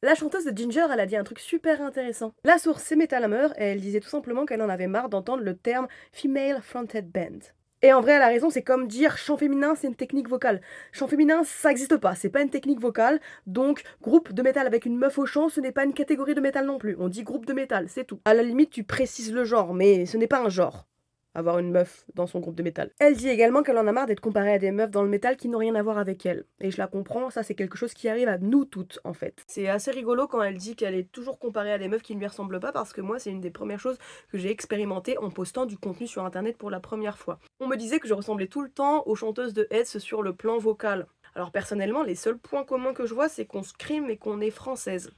La chanteuse de Ginger, elle a dit un truc super intéressant. La source, c'est Metal Hammer, et elle disait tout simplement qu'elle en avait marre d'entendre le terme female fronted band. Et en vrai, elle a raison, c'est comme dire chant féminin, c'est une technique vocale. Chant féminin, ça n'existe pas, c'est pas une technique vocale, donc groupe de métal avec une meuf au chant, ce n'est pas une catégorie de métal non plus. On dit groupe de métal, c'est tout. À la limite, tu précises le genre, mais ce n'est pas un genre. Avoir une meuf dans son groupe de métal. Elle dit également qu'elle en a marre d'être comparée à des meufs dans le métal qui n'ont rien à voir avec elle. Et je la comprends, ça c'est quelque chose qui arrive à nous toutes en fait. C'est assez rigolo quand elle dit qu'elle est toujours comparée à des meufs qui ne lui ressemblent pas parce que moi c'est une des premières choses que j'ai expérimenté en postant du contenu sur internet pour la première fois. On me disait que je ressemblais tout le temps aux chanteuses de Heads sur le plan vocal. Alors personnellement, les seuls points communs que je vois c'est qu'on scream et qu'on est française.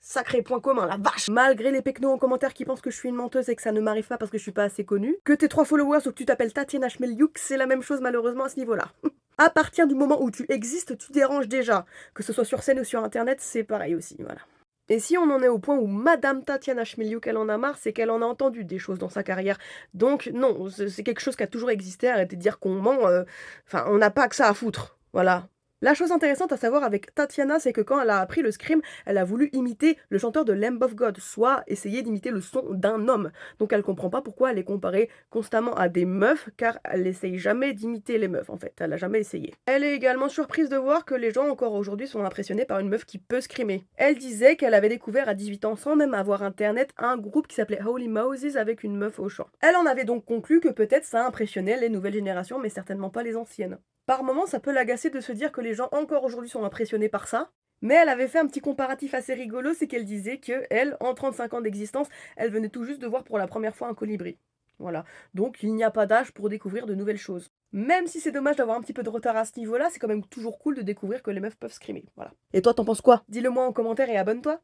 Sacré point commun, la vache! Malgré les pecnos en commentaire qui pensent que je suis une menteuse et que ça ne m'arrive pas parce que je suis pas assez connue, que tes 3 followers ou que tu t'appelles Tatiana Chmeliouk, c'est la même chose malheureusement à ce niveau-là. À partir du moment où tu existes, tu déranges déjà. Que ce soit sur scène ou sur internet, c'est pareil aussi, voilà. Et si on en est au point où Madame Tatiana Chmeliouk, elle en a marre, c'est qu'elle en a entendu des choses dans sa carrière. Donc non, c'est quelque chose qui a toujours existé, arrêtez de dire qu'on ment, enfin on n'a pas que ça à foutre, voilà. La chose intéressante à savoir avec Tatiana, c'est que quand elle a appris le scream, elle a voulu imiter le chanteur de Lamb of God, soit essayer d'imiter le son d'un homme. Donc elle comprend pas pourquoi elle est comparée constamment à des meufs, car elle n'essaye jamais d'imiter les meufs en fait, elle a jamais essayé. Elle est également surprise de voir que les gens encore aujourd'hui sont impressionnés par une meuf qui peut screamer. Elle disait qu'elle avait découvert à 18 ans, sans même avoir internet, un groupe qui s'appelait Holy Moses avec une meuf au chant. Elle en avait donc conclu que peut-être ça impressionnait les nouvelles générations, mais certainement pas les anciennes. Par moments, ça peut l'agacer de se dire que les gens encore aujourd'hui sont impressionnés par ça, mais elle avait fait un petit comparatif assez rigolo, c'est qu'elle disait que elle, en 35 ans d'existence, elle venait tout juste de voir pour la première fois un colibri. Voilà. Donc il n'y a pas d'âge pour découvrir de nouvelles choses. Même si c'est dommage d'avoir un petit peu de retard à ce niveau-là, c'est quand même toujours cool de découvrir que les meufs peuvent screamer. Voilà. Et toi, t'en penses quoi? Dis-le moi en commentaire et abonne-toi.